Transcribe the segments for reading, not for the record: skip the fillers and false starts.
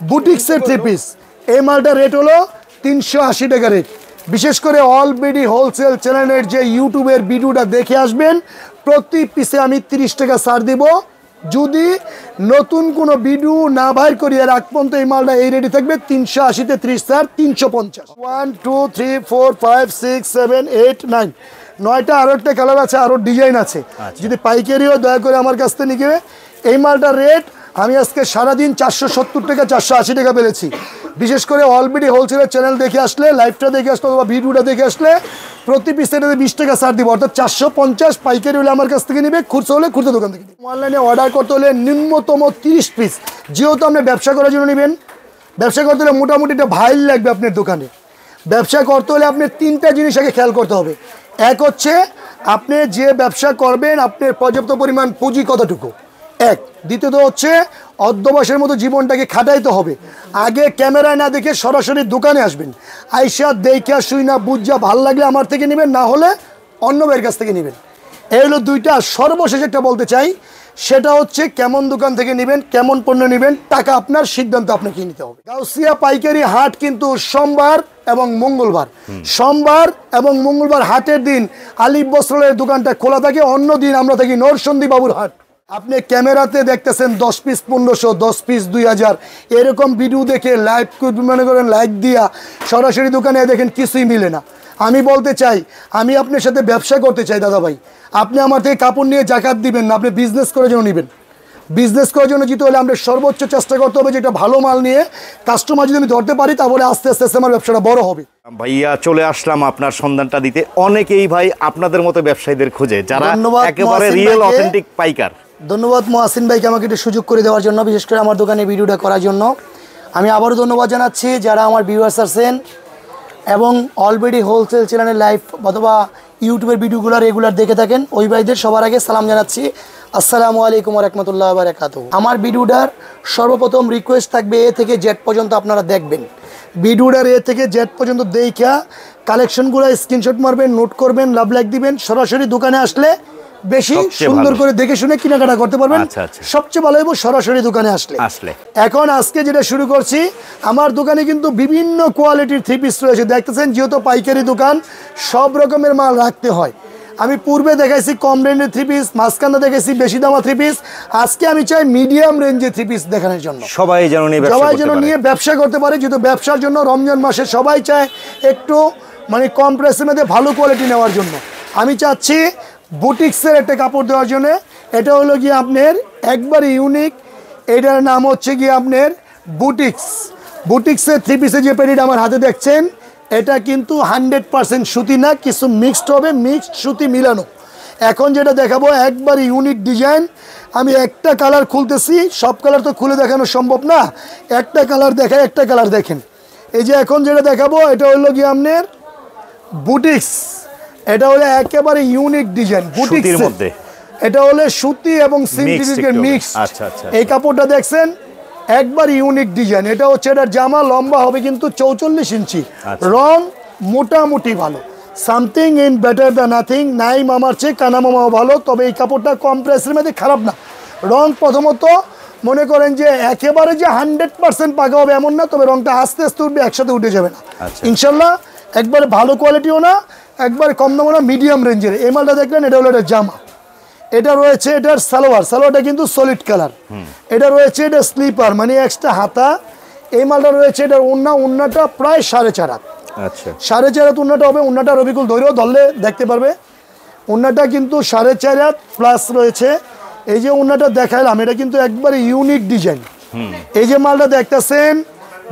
বুটিক্সের three piece. এই মালটার রেট হলো 380 টাকা রেট। বিশেষ করে অলরেডি হোলসেল চ্যানেলের যে ইউটিউবের ভিডিওটা দেখে আসবেন, প্রতি পিসে আমি 30 টাকা ছাড় দিব। যদি নতুন কোনো ভিডিও না বাইর করি আর আগ পর্যন্ত এই মালটা এই রেডি থাকবে 380-তে 30 ছাড় 350। 1 2 3 4 5 6 7 8 9 9টা আরো একটা কালার আছে, আরো ডিজাইন আছে। যদি পাইকারিও দয়া করে আমার কাছ থেকে নিবে। এই মালটার রেট আমি আজকে সারাদিন 470 টাকা 480 টাকা পেয়েছি। বিশেষ করে অলরেডি হোলসেলের চ্যানেল দেখে আসলে, লাইভটা দেখে আসলে অথবা ভিডিওটা দেখে আসলে প্রতি পিসের 20 টাকা ছাড় দিব, অর্থাৎ 450। পাইকারি হলে আমার কাছ থেকে নিবে, খুচরো হলে খুচরো দোকান থেকে। অনলাইনে অর্ডার করতে হলে ন্যূনতম 30 পিস। যেহেতু আপনি ব্যবসা করার জন্য নেবেন, ব্যবসা করতে হলে মোটামুটি একটা ভাইল লাগবে আপনার দোকানে। ব্যবসা করতে হলে আপনি 3টা জিনিস আগে খেয়াল করতে হবে। এক হচ্ছে আপনি যে ব্যবসা করবেন আপনার পর্যাপ্ত পরিমাণ পুঁজি কতটুকু, এক। দ্বিতীয়ত হচ্ছে অধ্যবসায়ের মতো জীবনটাকে খাটাইতে হবে। আগে ক্যামেরায় না দেখে সরাসরি দোকানে আসবেন, আইসা দেখা শুই না বুঝা ভাল লাগলে আমার থেকে নেবেন, না হলে অন্য ভাইয়ের কাছ থেকে নেবেন। এই হলো দুইটা। সর্বশেষ একটা বলতে চাই, সেটা হচ্ছে কেমন দোকান থেকে নেবেন, কেমন পণ্য নেবেন, টাকা আপনার, সিদ্ধান্ত আপনাকে নিতে হবে। গাউসিয়া পাইকারি হাট কিন্তু সোমবার এবং মঙ্গলবার, সোমবার এবং মঙ্গলবার হাটের দিন আলিফ বস্ত্রালয়ের দোকানটা খোলা থাকে। অন্য দিন আমরা থাকি নরসন্দী বাবুর হাট। আপনি ক্যামেরাতে দেখতেছেন 10 পিস 1500, 10 পিস 2000, এরকম ভিডিও দেখে লাইভ মনে করেন লাইক দিয়া সরাসরি দোকানে দেখেন কিছুই মিলে না। আমি বলতে চাই, আমি আপনার সাথে ব্যবসা করতে চাই দাদা ভাই। আপনি আমার থেকে কাপড় নিয়ে জাকাত দিবেন না, আপনি বিজনেস করার জন্য নেবেন। বিজনেস করার জন্য জিতে হলে আমরা সর্বোচ্চ চেষ্টা করতে হবে যেটা ভালো মাল নিয়ে কাস্টমার যদি আমি ধরতে পারি, তাহলে আস্তে আস্তে আস্তে আমার ব্যবসাটা বড় হবে। ভাইয়া চলে আসলাম আপনার সন্ধানটা দিতে। অনেকেই ভাই আপনাদের মতো ব্যবসায়ীদের খুঁজে, যারা একেবারে রিয়েল অথেন্টিক পাইকার। ধন্যবাদ মহাসিন ভাইকে আমাকে একটু সুযোগ করে দেওয়ার জন্য, বিশেষ করে আমার দোকানে ভিডিওটা করার জন্য। আমি আবারও ধন্যবাদ জানাচ্ছি যারা আমার ভিউয়ার্স আছেন এবং অলরেডি হোলসেল চ্যানেলের লাইভ অথবা ইউটিউবের ভিডিওগুলো রেগুলার দেখে থাকেন, ওই ভাইদের সবার আগে সালাম জানাচ্ছি। আসসালামু আলাইকুম ওয়া রাহমাতুল্লাহি ওয়া বারাকাতুহু। আমার ভিডিওটার সর্বপ্রথম রিকোয়েস্ট থাকবে এ থেকে জেড পর্যন্ত আপনারা দেখবেন। ভিডিওটার এ থেকে জেড পর্যন্ত দেখা কালেকশনগুলো স্ক্রিনশট মারবেন, নোট করবেন, লাভ লাইক দিবেন। সরাসরি দোকানে আসলে বেশি সুন্দর করে দেখে শুনে কেনাকাটা করতে পারবেন। সবচেয়ে ভালো হবে সরাসরি দোকানে আসলে। এখন আজকে যেটা শুরু করছি, আমার দোকানে কিন্তু বিভিন্ন কোয়ালিটির থ্রি পিস রয়েছে। দেখতেছেন যেহেতু পাইকারি দোকান, সব রকমের মাল রাখতে হয়। আমি পূর্বে দেখাইছি কম রেঞ্জের থ্রি পিস, মাঝখানে দেখাইছি বেশি দামা থ্রি পিস। আজকে আমি চাই মিডিয়াম রেঞ্জের থ্রি পিস দেখানোর জন্য, সবাই যেন নিয়ে ব্যবসা করতে পারে। যেহেতু ব্যবসার জন্য রমজান মাসে সবাই চায় একটু মানে কম প্রাইসের মধ্যে ভালো কোয়ালিটি নেওয়ার জন্য। আমি চাচ্ছি বুটিক্সের একটা কাপড় দেওয়ার জন্য। এটা হলো গিয়ে আপনার একবারে ইউনিক, এটার নাম হচ্ছে গিয়ে আপনার বুটিক্সের থ্রি পিসের যে প্যান্ট আমার হাতে দেখছেন, এটা কিন্তু 100% সুতি না, কিছু মিক্সড হবে, মিক্সড সুতি মিলানো। এখন যেটা দেখাবো একবারে ইউনিক ডিজাইন। আমি একটা কালার খুলতেছি, সব কালার তো খুলে দেখানো সম্ভব না, একটা কালার দেখায়, একটা কালার দেখেন। এই যে এখন যেটা দেখাবো এটা হলো গিয়ে আপনার বুটিক্স। এটা হলো একেবারে ইউনিক ডিজাইন বুটিক্সের মধ্যে। এটা হলো সুতি এবং সিনথেটিকের মিক্স। এই কাপড়টা দেখছেন একবার ইউনিক ডিজাইন। এটা হচ্ছে এটার জামা লম্বা হবে কিন্তু 44 ইঞ্চি। রং মোটামুটি ভালো, something in better the nothing. নাই মামার চেয়ে কানা মামাও ভালো, তবে এই কাপড়টা কম প্রাইসের মধ্যে খারাপ না। রং প্রথমত মনে করেন যে একেবারে যে 100% পাকা হবে এমন না, তবে রংটা আস্তে আস্তে উঠবে, একসাথে উঠে যাবে না ইনশাল্লাহ। একবারে ভালো কোয়ালিটিও না, একবারে কম দামও না, মিডিয়াম রেঞ্জের। এই মালটা দেখলেন, এটা হলো এটা জামা। এটা রয়েছে এটার সালোয়ারটা কিন্তু সলিড কালার। এটা রয়েছে এটা স্লিপার মানে এক্সট্রা হাতা। এই মালটা রয়েছে এটার ওন্নাটা প্রায় 4.5 হাত। 4.5 হাত ওন্নাটা হবে। ওন্নাটা রবিকুল ধরলে দেখতে পারবে। ওন্নাটা কিন্তু 4.5 হাত প্লাস রয়েছে। এই যে ওন্নাটা দেখাইলাম, এটা কিন্তু একবারে ইউনিক ডিজাইন। এই যে মালটা দেখতেছেন,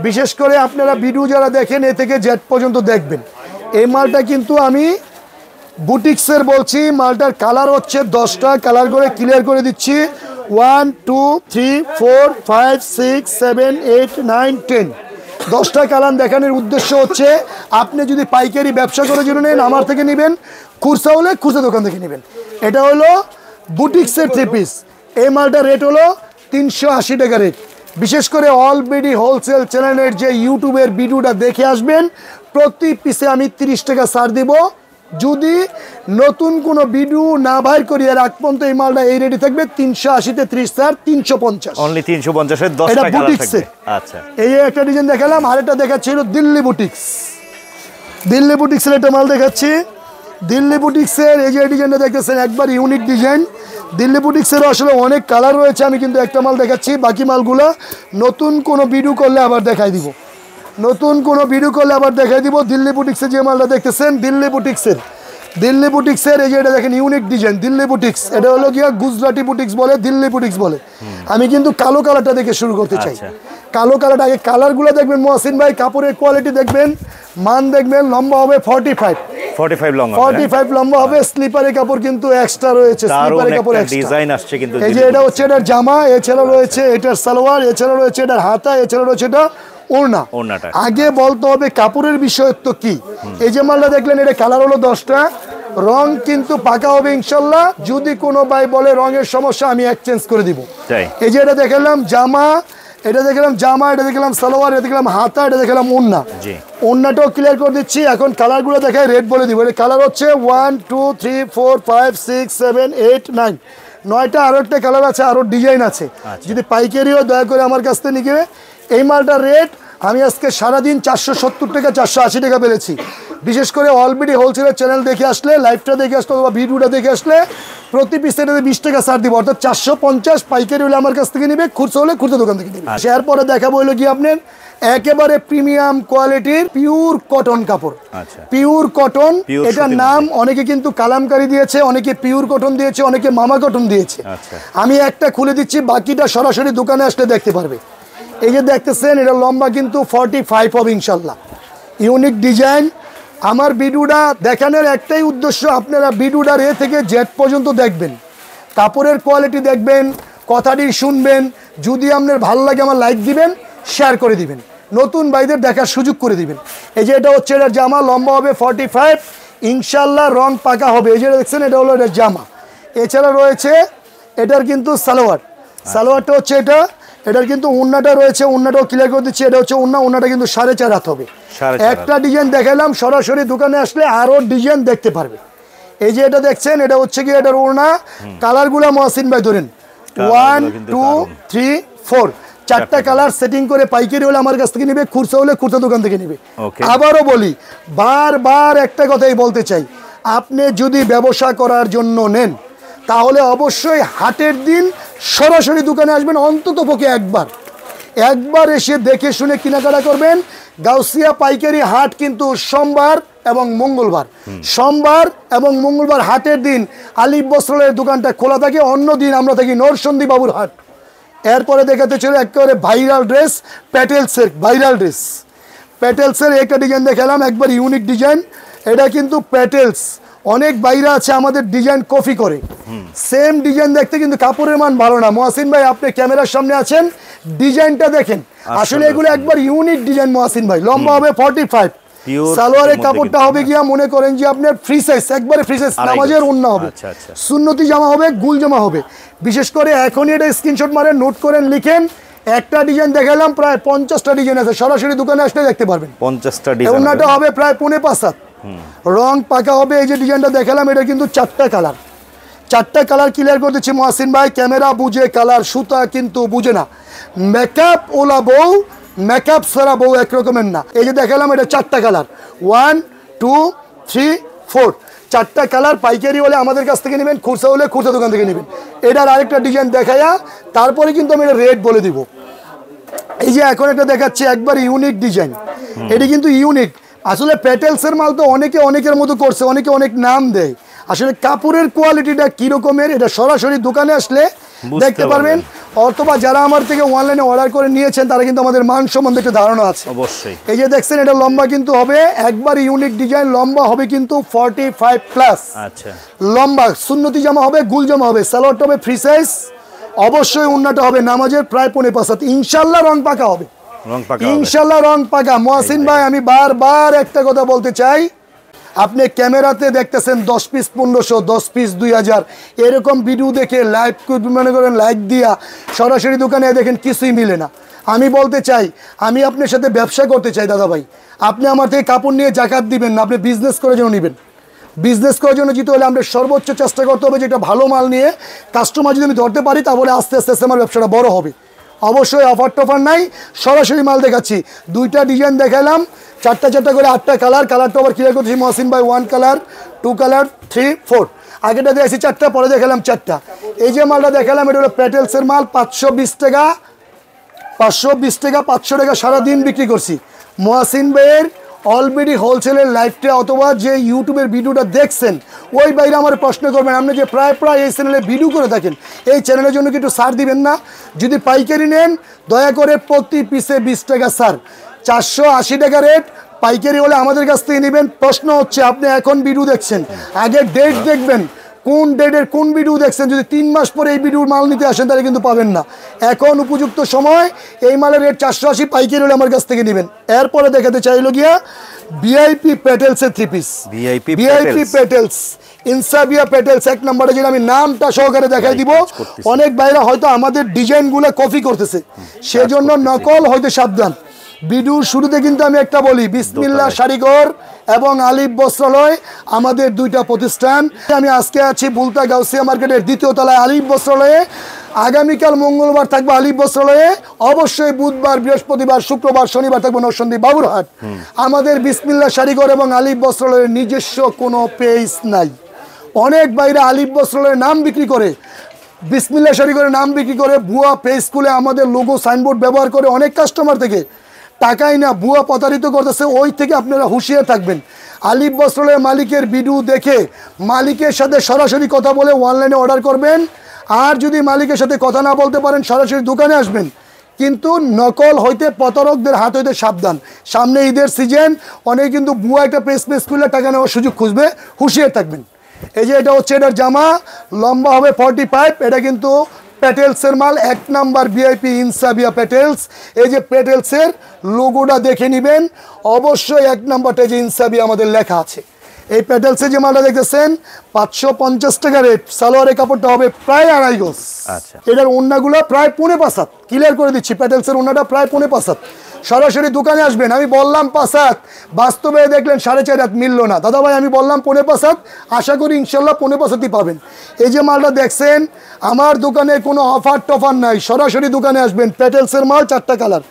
বিশেষ করে আপনারা ভিডিও যারা দেখেন এ থেকে জেড পর্যন্ত দেখবেন। এই মালটা কিন্তু আমি বুটিক্সের বলছি। মালটার কালার হচ্ছে 10টা, কালার করে ক্লিয়ার করে দিচ্ছি। 1 2 3 4 5 6 7 8 9 10 10টা কালার দেখানোর উদ্দেশ্য হচ্ছে আপনি যদি পাইকারি ব্যবসা করার জন্য নেন আমার থেকে নেবেন, খুচরা হলে খুচরা দোকান থেকে নেবেন। এটা হলো বুটিক্সের থ্রি পিস। এই মালটার রেট হলো 380 টাকা রেট। বিশেষ করে অলরেডি হোলসেল চ্যানেলের যে ইউটিউবের ভিডিওটা দেখে আসবেন, প্রতি পিসে আমি 30 টাকা ছাড় দিব। যদি নতুন কোনো ভিডিও না বাইর করি এর আগ পর্যন্ত এই মালটা এই রেডি থাকবে 380 তে 30 350 অনলি 350 এর 10 এটা টাকা বুটিক্সে। আচ্ছা এই একটা ডিজাইন দেখালাম, আরেকটা দেখাচ্ছিল দিল্লি বুটিক্স। দিল্লি বুটিক্সের একটা মাল দেখাচ্ছি। দিল্লি বুটিক্সের এই যে ডিজাইনটা দেখতেছেন একবার ইউনিক ডিজাইন। দিল্লি বুটিক্সের আসলে অনেক কালার রয়েছে, আমি কিন্তু একটা মাল দেখাচ্ছি, বাকি মালগুলো নতুন কোনো ভিডিও করলে আবার দেখাই দিব, নতুন কোনো ভিডিও করলে আবার দেখাই দিব। দিল্লি বুটিক্সের যে মালটা দেখতেছেন দিল্লি বুটিক্সের এই যে এটা দেখেন ইউনিক ডিজাইন দিল্লি বুটিক্স। এটা হলো গিয়া গুজরাটি বুটিক্স বলে, দিল্লি বুটিক্স বলে। আমি কিন্তু কালো কালারটা দেখে শুরু করতে চাই। কালো কালারটা আগে, কালারগুলো দেখবেন মহসিন ভাই, কাপড়ের কোয়ালিটি দেখবেন, মান দেখবেন। লম্বা হবে 45 লম্বা 45 লম্বা হবে। স্লিপারের কাপড় কিন্তু এক্সট্রা রয়েছে, স্লিপারের কাপড় এক্সট্রা ডিজাইন আসছে কিন্তু। এই যে এটা হচ্ছে এটার জামা, এছাড়া রয়েছে এটার সালোয়ার, এছাড়া রয়েছে এটার হাতা, এছাড়া রয়েছে এটা ওড়না। আগে বলতে হবে কাপড়ের বিষয় তো কি। এই যে মালটা দেখলেন এটা কালার হলো 10টা, রং কিন্তু পাকা হবে ইনশাল্লাহ। যদি কোনো ভাই বলে রঙের সমস্যা আমি এক্সচেঞ্জ করে দিব। এই যে এটা দেখালাম জামা, এটা দেখলাম জামা, এটা দেখলাম সালোয়ার, এটা দেখলাম হাতা, এটা দেখলাম ওড়না। ওড়নাটাও ক্লিয়ার করে দিচ্ছি। এখন কালারগুলো দেখায়, রেড বলে দিব। এটা কালার হচ্ছে 1 2 3 4 5 6 7 8 9 9টা। আরো একটা কালার আছে, আরো ডিজাইন আছে। যদি পাইকারিও দয়া করে আমার কাছ থেকে নিয়ে এই মালটার রেট আমি আজকে সারাদিন 470 টাকা 480 টাকা পেয়েছি। বিশেষ করে অলরেডি হোলসেলের চ্যানেল দেখে আসলে, লাইভটা দেখে আসলে অথবা ভিডিওটা দেখে আসলে প্রতি পিস এটাতে 20 টাকা ছাড় দিব, অর্থাৎ 450। পাইকারি হলে আমার কাছ থেকে নিবে, খুচরা হলে খুচরা দোকান থেকে নিবে। এরপরে দেখাবো হলো কি আপনার একেবারে প্রিমিয়াম কোয়ালিটির পিওর কটন কাপড়। পিওর কটন, এটার নাম অনেকে কিন্তু কালামকারী দিয়েছে, অনেকে পিওর কটন দিয়েছে, অনেকে মামা কটন দিয়েছে। আমি একটা খুলে দিচ্ছি, বাকিটা সরাসরি দোকানে আসলে দেখতে পারবে। এই যে দেখতেছেন এটা লম্বা কিন্তু 45 হবে ইনশাল্লাহ। Unique design. আমার ভিডিওটা দেখানোর একটাই উদ্দেশ্য, আপনারা ভিডিওটার এ থেকে জেড পর্যন্ত দেখবেন, কাপড়ের কোয়ালিটি দেখবেন, কথাটি শুনবেন। যদি আপনার ভালো লাগে আমার লাইক দিবেন, শেয়ার করে দিবেন, নতুন ভাইদের দেখার সুযোগ করে দিবেন। এই যে এটা হচ্ছে এটার জামা, লম্বা হবে 45 ইনশাল্লাহ, রং পাকা হবে। এই যে দেখছেন এটা হলো এটার জামা। এছাড়া রয়েছে এটার কিন্তু সালোয়ার, সালোয়ারটা হচ্ছে এটা। এটার কিন্তু ওড়নাটা রয়েছে, ওড়নাটাও ক্লিয়ার করে দিচ্ছি। এটা হচ্ছে ওড়না, ওড়নাটা কিন্তু 4.5 হাত হবে। একটা ডিজাইন দেখালাম, সরাসরি দোকানে আসলে আরো ডিজাইন দেখতে পারবে। এই যে এটা দেখছেন এটা হচ্ছে কি এটার ওড়না। কালারগুলো মহসিন ভাই ধরেন 1 2 3 4 4টা কালার সেটিং করে পাইকারি হলে আমার কাছ থেকে নিবে, খুচরা হলে খুচরা দোকান থেকে নিবে। আবারও বলি, বারবার একটা কথাই বলতে চাই, আপনি যদি ব্যবসা করার জন্য নেন তাহলে অবশ্যই হাটের দিন সরাসরি দোকানে আসবেন, অন্তত পক্ষে একবার এসে দেখে শুনে কেনাকাটা করবেন। গাউসিয়া পাইকারি হাট কিন্তু সোমবার এবং মঙ্গলবার হাটের দিন আলিফ বস্ত্রালয়ের দোকানটা খোলা থাকে, অন্য দিন আমরা থাকি নরসন্দী বাবুর হাট। এরপরে দেখাতে ছিল একেবারে ভাইরাল ড্রেস, প্যাটেলসের একটা ডিজাইন দেখালাম, একবার ইউনিক ডিজাইন। এটা কিন্তু প্যাটেলস, অনেক বাইরে আছে আমাদের ডিজাইন কপি করে, সেম ডিজাইন দেখতে কিন্তু কাপড়ের মান ভালো না। মহসিন ভাই আপনি ক্যামেরার সামনে আছেন, ডিজাইনটা দেখেন, আসলে এগুলো একবার ইউনিক ডিজাইন। মহসিন ভাই লম্বা হবে 45, সালোয়ারের কাপড়টা হবে গিয়া মনে করেন যে আপনার ফ্রি সাইজ, একবারে ফ্রি সাইজ, নামাজের ওড়না হবে, সুন্নতি জামা হবে, গুল জামা হবে। বিশেষ করে এখনই এটা স্ক্রিনশট মারেন, নোট করেন, লিখেন। একটা ডিজাইন দেখালাম, প্রায় 50টা ডিজাইন আছে, সরাসরি দোকানে আসলে দেখতে পারবেন। 50টা ডিজাইন, ওড়নাটা হবে প্রায় 5.5 হাত, রং পাকা হবে। এই যে ডিজাইনটা দেখালাম এটা কিন্তু 4টা কালার ক্লিয়ার করে দিচ্ছি মহসিন ভাই। ক্যামেরা বুঝে কালার, সুতা কিন্তু বুঝে না। মেকআপ ওলা বউ, মেকআপ সারা বউ একরকমের না। এই যে দেখালাম এটা 4টা কালার, 1 2 3 4 4টা কালার। পাইকারি হলে আমাদের কাছ থেকে নেবেন, খুচরা হলে খুচরা দোকান থেকে নেবেন। এটার আরেকটা ডিজাইন দেখায়া তারপরে কিন্তু আমি এটা রেট বলে দিব। এই যে এখন এটা দেখাচ্ছি একবার ইউনিক ডিজাইন, এটি কিন্তু ইউনিক। আসলে প্যাটেলসের মাল তো অনেকে অনেকের মতো করছে, অনেকে অনেক নাম দেয়। আসলে কাপড়ের কোয়ালিটিটা কিরকমের এটা সরাসরি দোকানে আসলে দেখতে পারবেন, অথবা যারা আমার থেকে অনলাইনে অর্ডার করে নিয়েছেন তারা কিন্তু আমাদের মান সম্বন্ধে একটা ধারণা আছে অবশ্যই। এই যে দেখছেন এটা লম্বা কিন্তু হবে একবার ইউনিক ডিজাইন, লম্বা হবে কিন্তু 45 প্লাস। আচ্ছা, লম্বা সুন্নতি জামা হবে, গুল জামা হবে, সালোয়ারটা হবে ফ্রি সাইজ, অবশ্যই ওন্নাটা হবে নামাজের প্রায় 5.5। ইনশাআল্লাহ রং পাকা হবে, ইনশাআল্লাহ রং পাকা। মহসিন ভাই আমি বারবার একটা কথা বলতে চাই, আপনি ক্যামেরাতে দেখতেছেন 10 পিস 1500, 10 পিস 2000, এরকম ভিডিও দেখে লাইভ মনে করেন লাইক দিয়া সরাসরি দোকানে দেখেন কিছুই মিলে না। আমি বলতে চাই, আমি আপনার সাথে ব্যবসা করতে চাই দাদা ভাই, আপনি আমার থেকে কাপড় নিয়ে জাকাত দিবেন না, আপনি বিজনেস করে যেন নেবেন। বিজনেস করার জন্য যেতে হলে আমরা সর্বোচ্চ চেষ্টা করতে হবে যেটা ভালো মাল নিয়ে কাস্টমার যদি আমি ধরতে পারি তাহলে আস্তে আস্তে আস্তে আমার ব্যবসাটা বড় হবে। অবশ্যই অফার টফার নাই, সরাসরি মাল দেখাচ্ছি। 2টা ডিজাইন দেখালাম, 4টা করে 8টা কালার। কালারটা আবার ক্লিয়ার করতেছি মহসিন ভাই, 1 কালার, 2 কালার, 3, 4। আগেটা দেখেছি 4টা, পরে দেখালাম 4টা। এই যে মালটা দেখালাম এটা হলো প্যাটেলসের মাল, 520 টাকা 500 টাকা সারাদিন বিক্রি করছি। মহসিন ভাইয়ের অলরেডি হোলসেলের লাইভটা অথবা যে ইউটিউবের ভিডিওটা দেখছেন ওই বাইরে আমার প্রশ্ন করবেন, আপনি যে প্রায় এই চ্যানেলে ভিডিও করে থাকেন এই চ্যানেলের জন্য কি একটু ছাড় দিবেন না? যদি পাইকারি নেন দয়া করে প্রতি পিসে 20 টাকা ছাড়, 480 টাকা রেট। পাইকারি হলে আমাদের কাছ থেকে নেবেন। প্রশ্ন হচ্ছে আপনি এখন ভিডিও দেখছেন, আগে ডেট দেখবেন, কোন ডেটের কোন ভিডিও দেখছেন। যদি 3 মাস পরে এই ভিডিওর মাল নিতে আসেন তাহলে কিন্তু পাবেন না। এখন উপযুক্ত সময়, এই মালের রেট 480, পাইকারি হলে আমার কাছ থেকে নেবেন। এরপরে দেখাতে চাইলো গিয়া ভিআইপি প্যাটেলসের 3 পিস, ভিআইপি প্যাটেলস, ইনসাবিয়া প্যাটেলস 1 নম্বরে, যেটা আমি নামটা সহকারে দেখাই দিব। অনেক বাইরে হয়তো আমাদের ডিজাইনগুলো কপি করতেছে, সেজন্য নকল হয়তো সাবধান। ভিডিওর শুরুতে কিন্তু আমি একটা বলি, বিসমিল্লাহ শাড়িঘর এবং আলিফ বস্ত্রালয় আমাদের 2টা প্রতিষ্ঠান। আমি আজকে আছি বুলতা গাউসিয়া মার্কেটের 2য় তলায় আলিফ বস্ত্রালয়ে। আগামীকাল মঙ্গলবার থাকবো আলিফ বস্ত্রালয়ে, অবশ্যই বুধবার, বৃহস্পতিবার, শুক্রবার, শনিবার থাকবো নরসিংদী বাবুরহাট। আমাদের বিসমিল্লাহ শাড়িঘর এবং আলিফ বস্ত্রালয়ের নিজস্ব কোনো পেজ নাই। অনেক বাইরে আলিফ বস্ত্রালয়ের নাম বিক্রি করে, বিসমিল্লাহ শাড়িঘরের নাম বিক্রি করে, ভুয়া পেজ খুলে আমাদের লোগো সাইনবোর্ড ব্যবহার করে অনেক কাস্টমার থেকে টাকাই না ভুয়া প্রতারিত করতেছে। ওই থেকে আপনারা হুঁশিয়ার থাকবেন। আলিফ বস্ত্রালয়ের মালিকের ভিডিও দেখে মালিকের সাথে সরাসরি কথা বলে অনলাইনে অর্ডার করবেন। আর যদি মালিকের সাথে কথা না বলতে পারেন সরাসরি দোকানে আসবেন। কিন্তু নকল হইতে প্রতারকদের হাত হইতে সাবধান। সামনে ঈদের সিজন, অনেকে কিন্তু ভুয়া একটা পেজ খুলে টাকা নেওয়ার সুযোগ খুঁজবে, হুঁশিয়ার থাকবেন। এই যে এটা হচ্ছে এটার জামা, লম্বা হবে 45। এটা কিন্তু প্যাটেলসের মাল, 1 নাম্বার ভিআইপি ইনসাবিয়া প্যাটেলস। এই যে প্যাটেলসের লোগোটা দেখে নেবেন, অবশ্যই 1 নাম্বারটা যে ইনসাবিয়া আমাদের লেখা আছে। এই প্যাটেলসের যে মালটা দেখতেছেন 550 টাকা রেট। সালোয়ারের কাপড়টা হবে প্রায় 2.5 গজ। আচ্ছা, এটার ওন্নাগুলো প্রায় 5.5 হাত। ক্লিয়ার করে দিচ্ছি, প্যাটেলসের ওন্নাটা প্রায় 5.5 হাত। সরাসরি দোকানে আসবেন। আমি বললাম 5 হাত, বাস্তবে দেখলেন 4.5 হাত, মিললো না। দাদা ভাই আমি বললাম 5.5 হাত, আশা করি ইনশাল্লাহ 5.5 হাতই পাবেন। এই যে মালটা দেখছেন, আমার দোকানে কোনো অফার টফার নাই, সরাসরি দোকানে আসবেন। প্যাটেলসের মাল 4টা কালার,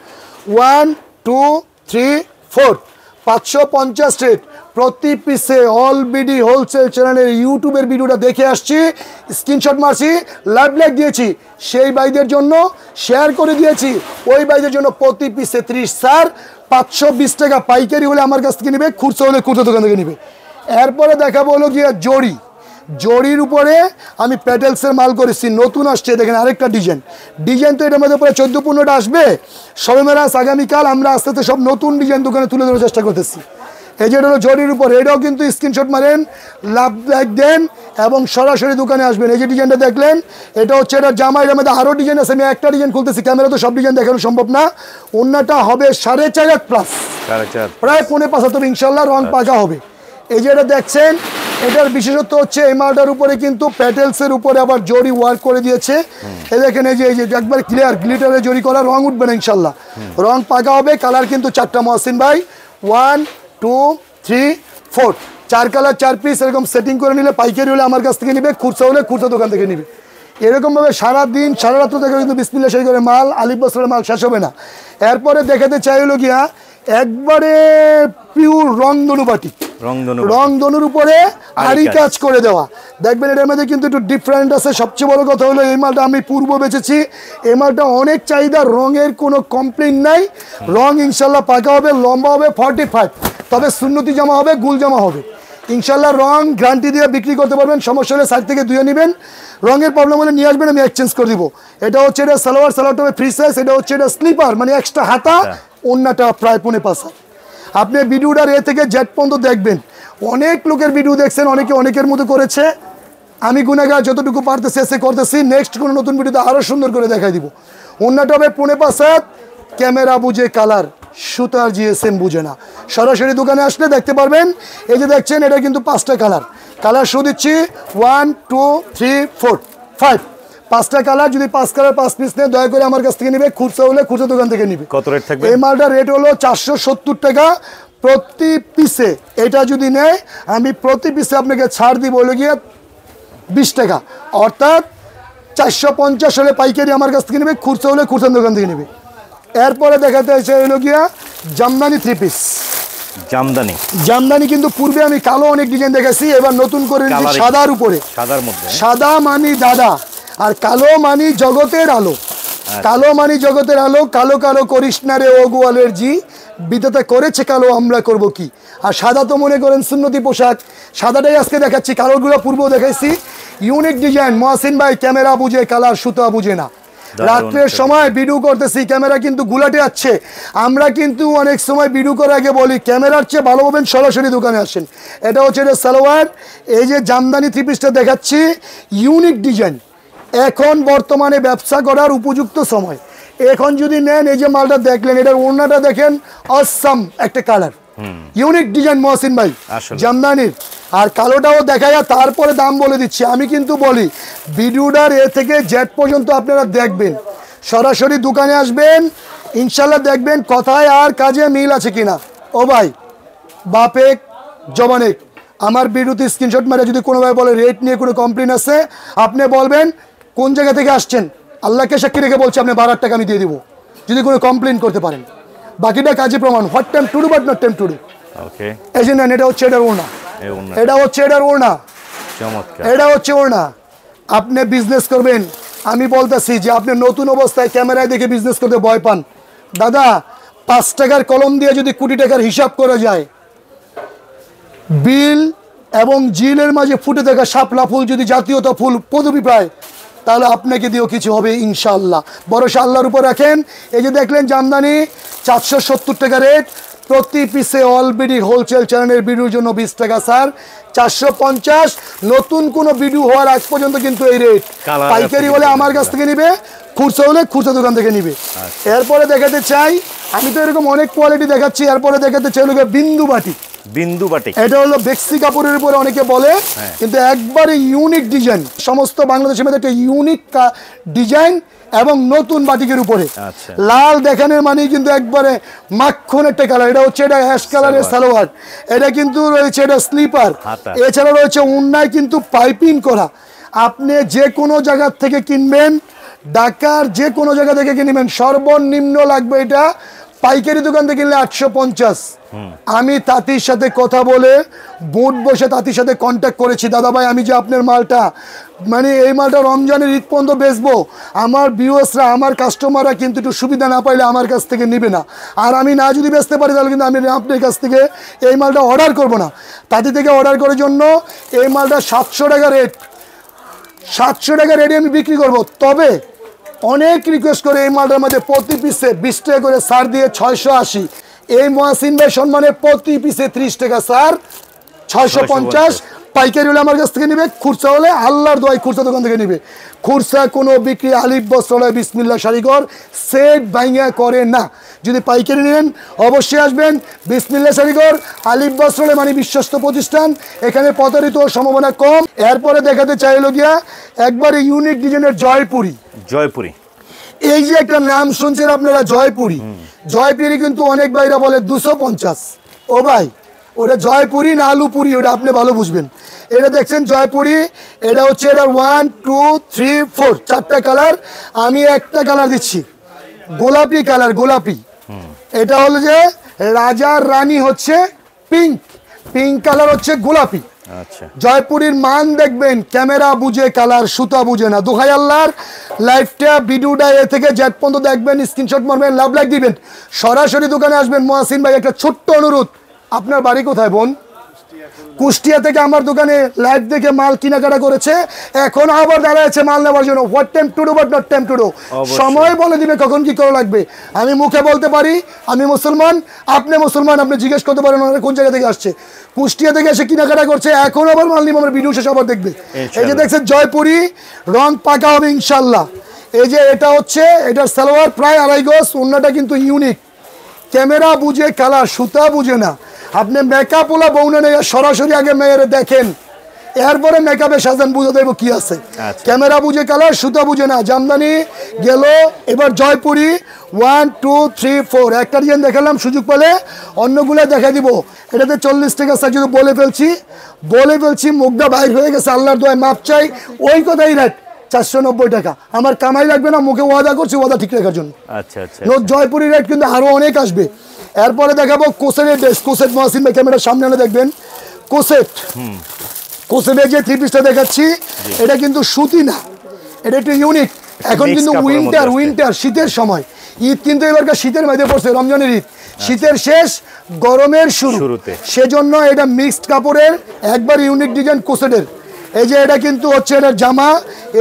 1, 2, 3, 4, 550 রেট প্রতি পিসে। অলরেডি হোলসেল চ্যানেলের ইউটিউবের ভিডিওটা দেখে আসছি, স্ক্রিনশট মারছি, লাইভ দিয়েছি, সেই ভাইদের জন্য শেয়ার করে দিয়েছি। ওই ভাইদের জন্য প্রতি পিসে 30 ছাড়, 520 টাকা পাইকারি হলে আমার কাছ থেকে নেবে, খুচরা হলে খুচরা দোকান থেকে নেবে। এরপরে দেখাবো হলো গিয়ে জড়ি। জড়ির উপরে আমি প্যাটেলসের মাল করেছি, নতুন আসছে দেখেন আরেকটা ডিজাইন তো এটার মধ্যে প্রায় 14-15টা আসবে। সবে মেরাজ আগামীকাল, আমরা আস্তে আস্তে সব নতুন ডিজাইন দোকানে তুলে ধরার চেষ্টা করতেছি। এই যে এটা হলো জরির উপর, এটাও কিন্তু স্ক্রিনশট মারেন, লাইক দেন এবং সরাসরি দোকানে আসবেন। এই যে ডিজাইনটা দেখলেন, এটা হচ্ছে এটা জামা। এর মধ্যে আরও ডিজাইন আছে, আমি একটা ডিজাইন খুলতেছি, ক্যামেরা তো সব ডিজাইন দেখানো সম্ভব না। ওন্নাটা হবে 4.5 হাত প্লাস, প্রায় 5.5 হাত হবে ইনশাল্লাহ, রং পাকা হবে। এই যে এটা দেখছেন, এটার বিশেষত্ব হচ্ছে এই মালটার উপরে কিন্তু প্যাটেলসের উপরে আবার জরি ওয়ার্ক করে দিয়েছে। এই দেখেন, এই যে একবার ক্লিয়ার গ্লিটারে জরি করা, রং উঠবে না ইনশাল্লাহ, রং পাকা হবে। কালার কিন্তু 4টা মহসিন ভাই, 1, 2, 3, 4, 4 কালার 4 পিস। এরকম সেটিং করে নিলে পাইকারি হলে আমার কাছ থেকে নিবে, খুচরা হলে খুচরা দোকান থেকে নিবে। এরকমভাবে সারাদিন সারা রাত্র থেকে কিন্তু বিসমিল্লাহ শাড়িঘরের মাল, আলিফ বস্ত্রালয়ের মাল শেষ হবে না। এরপরে দেখাতে চাই হলো গিয়া একবারে পিওর রংধনু বাটিক, রংধনুর উপরে আরি কাজ করে দেওয়া। দেখবেন এটার মধ্যে কিন্তু একটু ডিফারেন্ট আছে। সবচেয়ে বড় কথা হলো এই মালটা আমি পূর্ব বেচেছি, এই মালটা অনেক চাহিদা, রঙের কোনো কমপ্লেন নাই। রং ইনশাল্লাহ পাকা হবে, লম্বা হবে 45। তবে সুন্নতি জামা হবে, গুল জামা হবে ইনশাল্লাহ। রং গ্যারান্টি দিয়ে বিক্রি করতে পারবেন, সমস্যা হলে সাইড থেকে ধুয়ে নেবেন। রঙের প্রবলেম হলে নিয়ে আসবেন, আমি এক্সচেঞ্জ করে দিব। এটা হচ্ছে এটা সালোয়ারটা হবে ফ্রি সাইজ। এটা হচ্ছে এটা স্লিপার, মানে এক্সট্রা হাতা, ওন্নাটা প্রায় 5.5 হাত। আপনি ভিডিওটার এ থেকে জেড পর্যন্ত দেখবেন, অনেক লোকের ভিডিও দেখছেন, অনেকে অনেকের মতো করেছে। আমি গুনাহগার, যতটুকু পারতেছি এসে করতেছি। নেক্সট কোনো নতুন ভিডিওতে আরও সুন্দর করে দেখাই দিব। ওন্নাটা হবে 5.5 হাত, ক্যামেরা বুঝে কালার, সুতার জিএসএম বুঝে না। সরাসরি দোকানে আসলে দেখতে পারবেন। এই যে দেখছেন, এটা কিন্তু 5টা কালার শো দিচ্ছি, 1, 2, 3, 4, 5, 5টা কালার। যদি 5 কালার 5 পিস নেয় দয়া করে আমার কাছ থেকে নিবে, খুচরা হলে খুচরা দোকান থেকে নিবে। কত রেট থাকবে? এই মালটার রেট হলো 470 টাকা, প্রতি পিসে এটা যদি নেয় আমি প্রতি পিসে আপনাকে ছাড় দিব হলো গিয়ে 20 টাকা, অর্থাৎ 450 হলে পাইকারি আমার কাছ থেকে নেবে, খুচরা হলে খুচরা দোকান থেকে নেবে। এরপরে দেখাতে হচ্ছে হলো গিয়া জামদানি 3 পিস। জামদানি কিন্তু পূর্বে আমি কালো অনেক ডিজাইন দেখাচ্ছি, এবার নতুন করে সাদার উপরে, সাদার মধ্যে সাদা মানি দাদা আর কালো মানি জগতের আলো। কালো মানি জগতের আলো, কালো কালো করিস না রে ও গোয়ালের জি, বিধাতা করেছে কালো আমরা করব কি। আর সাদা তো মনে করেন সুন্নতি পোশাক, সাদাটাই আজকে দেখাচ্ছি, কালোগুলো পূর্বেও দেখাইছি। ইউনিক ডিজাইন, মহসিন ভাই ক্যামেরা বুঝে কালার সুতা বুঝে না। রাত্রের সময় ভিডিও করতেছি, ক্যামেরা কিন্তু গুলাটে আছে। আমরা কিন্তু অনেক সময় ভিডিও করার আগে বলি ক্যামেরার চেয়ে ভালো পাবেন সরাসরি দোকানে আসেন। এটা হচ্ছে এটা সালোয়ার, এই যে জামদানি 3 পিসটা দেখাচ্ছি, ইউনিক ডিজাইন। এখন বর্তমানে ব্যবসা করার উপযুক্ত সময়। এখন যদি নেন, এই যে মালটা দেখলেন, এটার ওড়নাটা দেখেন, অসাম একটা কালার, ইউনিক ডিজাইন মহসিন ভাই জামদানির। আর কালোটাও দেখায়, তারপরে দাম বলে দিচ্ছি। আমি কিন্তু বলি ভিডিওটার এ থেকে জেড পর্যন্ত আপনারা দেখবেন, সরাসরি দোকানে আসবেন, ইনশাল্লাহ দেখবেন কথায় আর কাজে মিল আছে কিনা। ও ভাই বাপে জবানে আমার ভিডিওতে স্ক্রিনশট মারে যদি কোনো ভাই বলে রেট নিয়ে কোনো কমপ্লেন আছে, আপনি বলবেন কোন জায়গা থেকে আসছেন, আল্লাহকে সাক্ষী রেখে বলছি আপনি 12 টাকা আমি দিয়ে দিব যদি কোনো কমপ্লেন করতে পারেন। বাকিটা কাজে প্রমাণ, what time to do but not time to do. Okay, এই যে নেন, এটা হচ্ছে এটার ওড়না, এটা হচ্ছে এটার ওড়না, এটা হচ্ছে ওড়না। আপনি বিজনেস করবেন, আমি বলতেছি যে আপনি নতুন অবস্থায় ক্যামেরায় দেখে বিজনেস করতে ভয় পান, দাদা 5 টাকার কলম দিয়ে যদি কোটি টাকার হিসাব করা যায়, বিল এবং জিলের মাঝে ফুটে থাকা শাপলা ফুল যদি জাতীয়তা ফুল পদবী পায়, তাহলে আপনাকে দিয়েও কিছু হবে ইনশাআল্লাহ। ভরসা আল্লাহর উপর রাখেন। এই যে দেখলেন জামদানি 470 টাকা রেট, প্রতি পিসে অলরেডি হোলসেল চ্যানেলের ভিডিওর জন্য 20 টাকা স্যার, 450। নতুন কোনো ভিডিও হওয়ার আগ পর্যন্ত কিন্তু এই রেট। পাইকারি হলে আমার কাছ থেকে নিবে, খুচরা হলে খুচরা দোকান থেকে নিবে। এরপরে দেখাতে চাই, আমি তো এরকম অনেক কোয়ালিটি দেখাচ্ছি, এরপরে দেখাতে চাই লোকে বিন্দু বাটি। বিন্দু বাটি এটা হলো বেক্সি কাপড়ের উপরে অনেকে বলে, কিন্তু একবারে ইউনিক ডিজাইন, সমস্ত বাংলাদেশের মধ্যে একটা ইউনিক ডিজাইন এবং নতুন বাটিকের উপরে লাল দেখানোর মানে কিন্তু একবারে মাখন একটা কালার। এটা হচ্ছে এটা অ্যাশ কালারের সালোয়ার, এটা কিন্তু রয়েছে এটা স্লিপার, এছাড়া রয়েছে উন্নায় কিন্তু পাইপিং করা। আপনি যে কোনো জায়গা থেকে কিনবেন, ঢাকার যে কোনো জায়গা থেকে কিনবেন, সর্বনিম্ন লাগবে এটা পাইকারি দোকান থেকে কিনলে 850। আমি তাঁতির সাথে কথা বলে বোট বসে তাঁতির সাথে কন্ট্যাক্ট করেছি, দাদা ভাই আমি যে আপনার মালটা মানে এই মালটা রমজানের ঈদ পর্যন্ত বেচবো, আমার ভিউয়ার্সরা আমার কাস্টমাররা কিন্তু একটু সুবিধা না পাইলে আমার কাছ থেকে নেবে না, আর আমি না যদি বেচতে পারি তাহলে কিন্তু আমি আপনার কাছ থেকে এই মালটা অর্ডার করব না। তাঁতি থেকে অর্ডার করার জন্য এই মালটা 700 টাকা রেট, 700 টাকা রেটে আমি বিক্রি করব। তবে অনেক রিকোয়েস্ট করে এই মালটার মধ্যে প্রতি পিসে 20 টাকা করে ছাড় দিয়ে 680। এই মহসিন ভাই সম্মানে প্রতি পিসে 30 টাকা স্যার, 650। পাইকারি হলে আমার কাছ থেকে নিবে, খুচরা হলে আল্লাহর দোয়াই খুচরা দোকান থেকে নিবে। খুচরা কোনো বিক্রি আলিফ বস্ত্রালয় বিসমিল্লাহ শাড়িঘর সেট ভাইঙ্গা করে না। যদি পাইকারি নেন অবশ্যই আসবেন বিসমিল্লাহ শাড়িঘর আলিফ বস্ত্রালয়, মানে বিশ্বস্ত প্রতিষ্ঠান, এখানে প্রতারিত সম্ভাবনা কম। এরপরে দেখাতে চাইলো গিয়া একবারে ইউনিক ডিজাইনের জয়পুরি। জয়পুরি, এই যে একটা নাম শুনছেন আপনারা জয়পুরি, জয়পুরি কিন্তু অনেক ভাইরা বলে 250। ও ভাই ওটা জয়পুরি না আলুপুরি, ওটা আপনি ভালো বুঝবেন। এটা দেখছেন জয়পুরি, এটা হচ্ছে এটা 1 2 3 4 4টা কালার, আমি একটা কালার দিচ্ছি গোলাপি কালার, গোলাপি। এটা হলো যে রাজার রানী হচ্ছে পিঙ্ক, পিঙ্ক কালার হচ্ছে গোলাপি। জয়পুরীর মান দেখবেন, ক্যামেরা বুঝে কালার সুতা বুঝে না। দোহাই আল্লাহর লাইভটা ভিডিওটা এ থেকে জেড পর্যন্ত দেখবেন, স্ক্রিনশট মারবেন, লাভ লাইক দিবেন, সরাসরি দোকানে আসবেন। মহসিন ভাই একটা ছোট্ট অনুরোধ, আপনার বাড়ি কোথায় বোন? কুষ্টিয়া থেকে আমার দোকানে লাইভ দেখে মাল কেনাকাটা করেছে, এখন আবার দাঁড়াচ্ছে মাল নেওয়ার জন্য। What time to do but not time to do, সময় বলে দিবে কখন কি করা লাগবে। আমি মুখে বলতে পারি আমি মুসলমান, আপনি মুসলমান, আপনি জিজ্ঞেস করতে পারেন কোন জায়গা থেকে আসছে, কুষ্টিয়া থেকে এসে কেনাকাটা করছে, এখন আবার মাল নিব, আমার ভিডিও শেষে আবার দেখবে। এই যে দেখছেন জয়পুরি, রং পাকা হবে ইনশাল্লাহ। এই যে এটা হচ্ছে এটার সালোয়ার প্রায় 2.5 গজ, ওড়নাটা কিন্তু ইউনিক, ক্যামেরা বুঝে কালার সুতা বুঝে না। আপনি মেকআপ ওলা বউনে নেই, সরাসরি আগে মেয়েরে দেখেন, এরপরে মেকআপে সাজান বুঝে দেবো কি আছে। ক্যামেরা বুঝে কালার, সুতা বুঝে না। জামদানি গেল, এবার জয়পুরি 1 2 3 4 একটা ডিজাইন দেখালাম, সুযোগ পেলে অন্যগুলো দেখা দিব। এটাতে 40 টাকা স্যার, যদি বলে ফেলছি মুখটা বাইর হয়ে গেছে, আল্লাহর দোয়ায় মাপ চাই, ওই কথাই রেট 490 টাকা। আমার কামাই লাগবে না, মুখে ওয়াদা করছি, ওয়াদা ঠিক রাখার জন্য। আচ্ছা আচ্ছা, জয়পুরি রেট কিন্তু আরো অনেক আসবে। এরপরে দেখাবো কোসেটের ড্রেস। কোসেট মহসিন ভাই ক্যামেরার সামনে এনে দেখবেন। কোসেটের যে থ্রি পিসটা দেখাচ্ছি, এটা কিন্তু সুতি না, এটা একটু ইউনিক। এখন কিন্তু উইন্টার শীতের সময়, ঈদ কিন্তু এবারকার শীতের মধ্যে পড়ছে, রমজানের ঈদ, শীতের শেষ গরমের শুরুতে, সেজন্য এটা মিক্সড কাপড়ের একবার ইউনিক ডিজাইন কোসেটের। এই যে এটা কিন্তু হচ্ছে এটা জামা,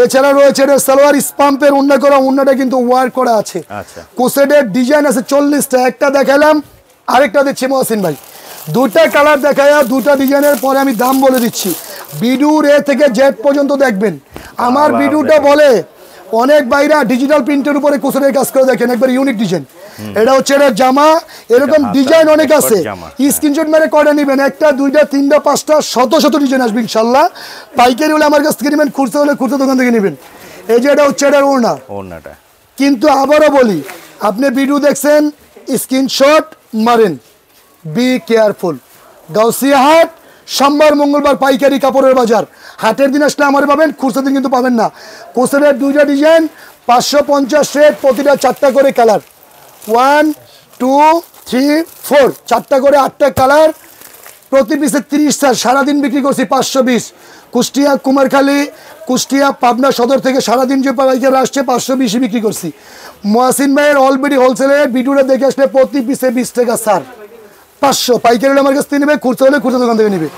এছাড়া রয়েছে এটা সালোয়ার স্পাম্পের উন্না করা, উন্নাটা কিন্তু ওয়ার্ক করা আছে। কোসেটের ডিজাইন আছে 40টা, একটা দেখালাম, আরেকটা দিচ্ছি মহসিন ভাই। দুটা কালার দেখায়া দুটা ডিজাইনের পরে আমি দাম বলে দিচ্ছি। ভিডিওর এ থেকে জেড পর্যন্ত দেখবেন। আমার ভিডিওটা বলে অনেক বাইরা ডিজিটাল প্রিন্টের উপরে কোসেটের কাজ করে দেখেন, একবার ইউনিক ডিজাইন। এটা হচ্ছে এটা জামা, এরকম ডিজাইন অনেক আছে, স্ক্রিনশট মেরে করে নেবেন। একটা দুইটা তিনটা পাঁচটা শত ডিজাইন আসবে ইনশাল্লাহ। পাইকারি হলে আমার কাছ থেকে নেবেন, খুচরা হলে খুচরা দোকান থেকে নেবেন। এই যে এটা হচ্ছে এটার ওড়নাটা। কিন্তু আবারও বলি, আপনি ভিডিও দেখছেন, স্ক্রিনশট মারেন, বি কেয়ারফুল। গাউসিয়া হাট সোমবার মঙ্গলবার পাইকারি কাপড়ের বাজার। হাটের দিন আসলে আমার পাবেন, খুচরা দিন কিন্তু পাবেন না। কোসেটের দুইটা ডিজাইন 550 রেট, প্রতিটা 4টা করে কালার, 1 2 3 4 4টা করে 8টা কালার, প্রতি পিসে 30 স্যার। সারাদিন বিক্রি করছি 520। কুষ্টিয়া কুমারখালী, কুষ্টিয়া পাবনা সদর থেকে সারাদিন যে পাইকারি আসছে 520 বিক্রি করছি। মহসিন ভাইয়ের অলরেডি হোলসেলের ভিডিওটা দেখে আসলে প্রতি পিসে 20 টাকা স্যার, 500। পাইকারি হলে আমার কাছ থেকে নেবে, খুচরা হলে খুচরা দোকান থেকে নেবে।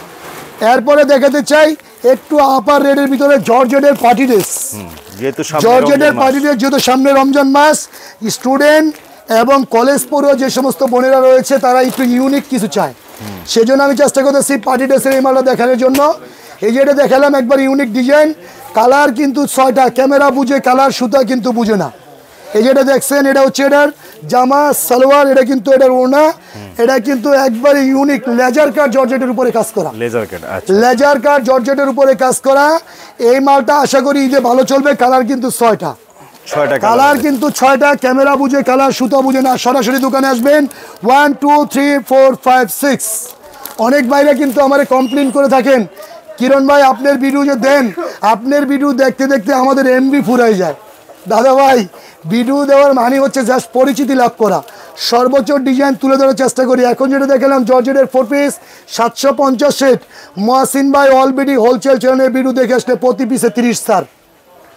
এরপরে দেখাতে চাই একটু আপার রেটের ভিতরে জর্জেটের পার্টি ড্রেস। যেহেতু সামনে রমজান মাস, স্টুডেন্ট এবং কলেজ পড়ুয়া যে সমস্ত বোনেরা রয়েছে তারা একটু ইউনিক কিছু চায়, সেজন্য আমি চেষ্টা করতেছি পার্টি ড্রেসের এই মালটা দেখানোর জন্য। এই যে এটা দেখালাম একবার ইউনিক ডিজাইন, কালার কিন্তু 6টা, ক্যামেরা বুঝে কালার, সুতা কিন্তু বুঝে না। এই যেটা দেখছেন, এটা হচ্ছে এটার জামা সালোয়ার, এটা কিন্তু এটার ওড়না, এটা কিন্তু একবারে ইউনিক লেজার কাট জর্জেটের উপরে কাজ করা, লেজার কাট জর্জেটের উপরে কাজ করা। এই মালটা আশা করি ঈদে ভালো চলবে। কালার কিন্তু 6টা, কালার কিন্তু 6টা, ক্যামেরা বুঝে কালার, সুতা বুঝে না। সরাসরি দোকানে আসবেন। 1 2 3 4 5 6। অনেক বাইরে কিন্তু আমারে কমপ্লেন করে থাকেন, কিরণ ভাই আপনার ভিডিও যে দেন, আপনার ভিডিও দেখতে দেখতে আমাদের এমবি ফুরাই যায়। দাদা ভাই, ভিডিও দেওয়ার মানে হচ্ছে জাস্ট পরিচিতি লাভ করা, সর্বোচ্চ ডিজাইন তুলে ধরার চেষ্টা করি। এখন যেটা দেখালাম জর্জেটের 4 পিস 750 সেট। মহসিন ভাই অলরেডি হোলসেল চ্যানেলের ভিডিও দেখে আসলে প্রতি পিসে 30 স্যার,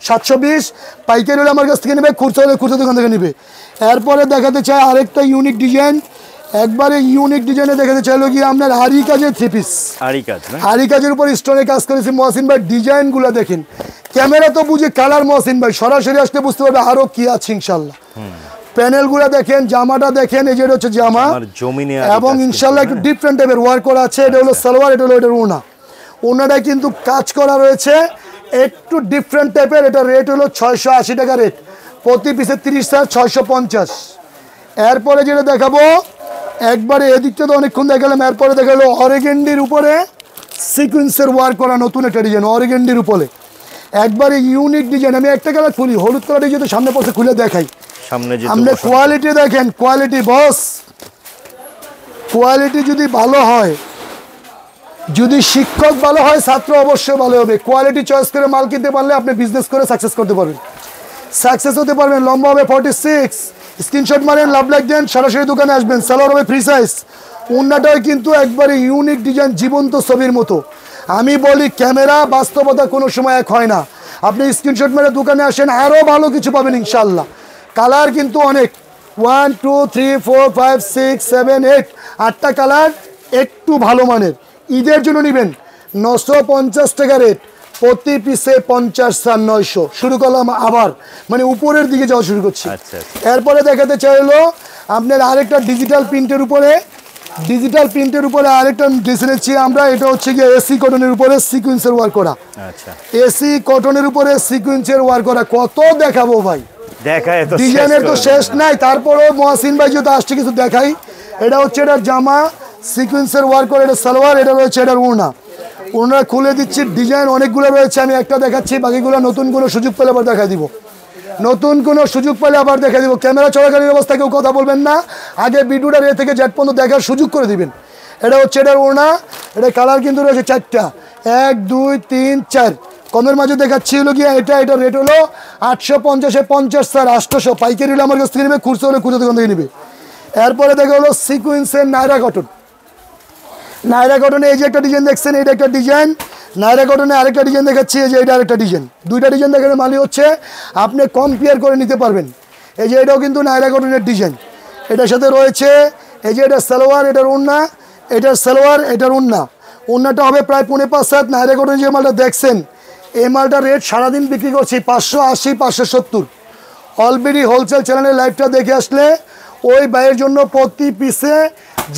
720। পাইকারি হলে আমার কাছ থেকে নেবে, খুচরা হলে খুচরা দোকান থেকে নেবে। এরপরে দেখাতে চাই আরেকটা ইউনিক ডিজাইন, একবারে ইউনিক ডিজাইনে দেখাতে চাইলো কি আপনার আরি কাজের 3 পিস। আরি কাজের উপর স্টোনে কাজ করেছি মহসিন ভাই। ডিজাইনগুলো দেখেন, ক্যামেরা তো বুঝে কালার, মহসিন ভাই সরাসরি আসলে বুঝতে পারবে আরো কি আছে ইনশাল্লাহ। প্যানেলগুলো দেখেন, জামাটা দেখেন, এই যে হচ্ছে জামা এবং ইনশাল্লাহ একটু ডিফারেন্ট টাইপের ওয়ার্ক করা আছে। এটা হলো সালোয়ার, এটা হলো এটার ওড়না। ওড়নাটা কিন্তু কাজ করা রয়েছে একটু ডিফারেন্ট টাইপের। এটা রেট হলো 680 টাকা রেট, প্রতি পিসে 30 স্যার, 650। এরপরে যেটা দেখাবো, একবারে এদিকটা তো অনেকক্ষণ দেখালাম। এরপরে দেখালো অরেগেন্ডির উপরে সিকুয়েন্সের ওয়ার্ক করা নতুন একটা ডিজাইন, অরেগেন্ডির উপরে একবারে ইউনিক ডিজাইন। আমি একটা কালার খুলি, হলুদ কালারটা যেহেতু সামনে পড়ছে খুলে দেখাই। সামনে কোয়ালিটি দেখেন, কোয়ালিটি বস, কোয়ালিটি যদি ভালো হয়, যদি শিক্ষক ভালো হয়, ছাত্র অবশ্যই ভালো হবে। কোয়ালিটি চয়েস করে মাল কিনতে পারলে আপনি বিজনেস করে সাকসেস করতে পারবেন, সাকসেস হতে পারবেন। লম্বা হবে 46, স্ক্রিনশট মারেন, লাভ লাইক দেন, সরাসরি দোকানে আসবেন। সালোয়ার হবে ফ্রি সাইজ। ওড়নাটাও কিন্তু একবারে ইউনিক ডিজাইন, জীবন্ত ছবির মতো। আমি বলি ক্যামেরা বাস্তবতা কোনো সময় এক হয় না। আপনি স্ক্রিনশট মেরে দোকানে আসেন, আরও ভালো কিছু পাবেন ইনশাল্লাহ। কালার কিন্তু অনেক, 1 2 3 4 5 6 7 8, 8টা কালার, একটু ভালো মানের। ঈদের জন্য নেবেন 950 টাকা রেট, প্রতি পিসে 50 স্যার 900। শুরু করলাম আবার, মানে উপরের দিকে যাওয়া শুরু করছি। এরপরে দেখাতে চাইলো আপনার আরেকটা ডিজিটাল প্রিন্টের উপরে, ডিজিটাল প্রিন্টের উপরে আরেকটা ড্রেস এনেছি আমরা। এটা হচ্ছে গিয়ে এসি কটনের উপরে সিকুয়েন্সের ওয়ার্ক করা। এসি কটনের উপরে সিকুয়েন্সের ওয়ার্ক করা, কত দেখাবো ভাই, ডিজাইনের তো শেষ নাই। তারপরেও মহসিন ভাই যেহেতু আসছে কিছু দেখাই। এটা হচ্ছে এটার জামা, সিকুয়েন্সের ওয়ার্ক করে, এটা সালোয়ার, এটা রয়েছে এটার ওড়না। ওনারা খুলে দিচ্ছি, ডিজাইন অনেকগুলো রয়েছে, আমি একটা দেখাচ্ছি, বাকিগুলো নতুন কোনো সুযোগ পেলে আবার দেখা দিব, নতুন কোনো সুযোগ পেলে আবার দেখা দিব। ক্যামেরা চলাকালীন অবস্থা কেউ কথা বলবেন না, আগে ভিডিওটা এ থেকে জেড পর্যন্ত দেখার সুযোগ করে দিবেন। এটা হচ্ছে এটার ওড়না, এটা কালার কিন্তু রয়েছে 4টা, 1 2 3 4। কমের মাঝে দেখাচ্ছি হলো গিয়ে এটা রেট হলো 850 50 স্যার 800, পাইকারি হলে আমার কাছ থেকে নেবে, খুচরো হলে খুচরো দোকান থেকে নেবে। এরপরে দেখা হলো সিকুয়েন্সের নায়রা কটন। নায়রা কটনে এই যে একটা ডিজাইন দেখছেন, এটা একটা ডিজাইন। নায়রা কটনে আরেকটা ডিজাইন দেখাচ্ছি, এই যে এটা আরেকটা ডিজাইন। দুইটা ডিজাইন দেখানোর মানে হচ্ছে আপনি কম্পেয়ার করে নিতে পারবেন। এই যে এটাও কিন্তু নায়রা কটনের ডিজাইন, এটার সাথে রয়েছে এই যে এটা সালোয়ার, এটার ওড়না, এটার সালোয়ার, এটার ওড়না। ওড়নাটা হবে প্রায় 5.5 7। নায়রা কটনের যে মালটা দেখছেন, এই মালটার রেট সারাদিন বিক্রি করছি 580 570। অলরেডি হোলসেল চ্যানেলের লাইভটা দেখে আসলে ওই বাইয়ের জন্য প্রতি পিসে,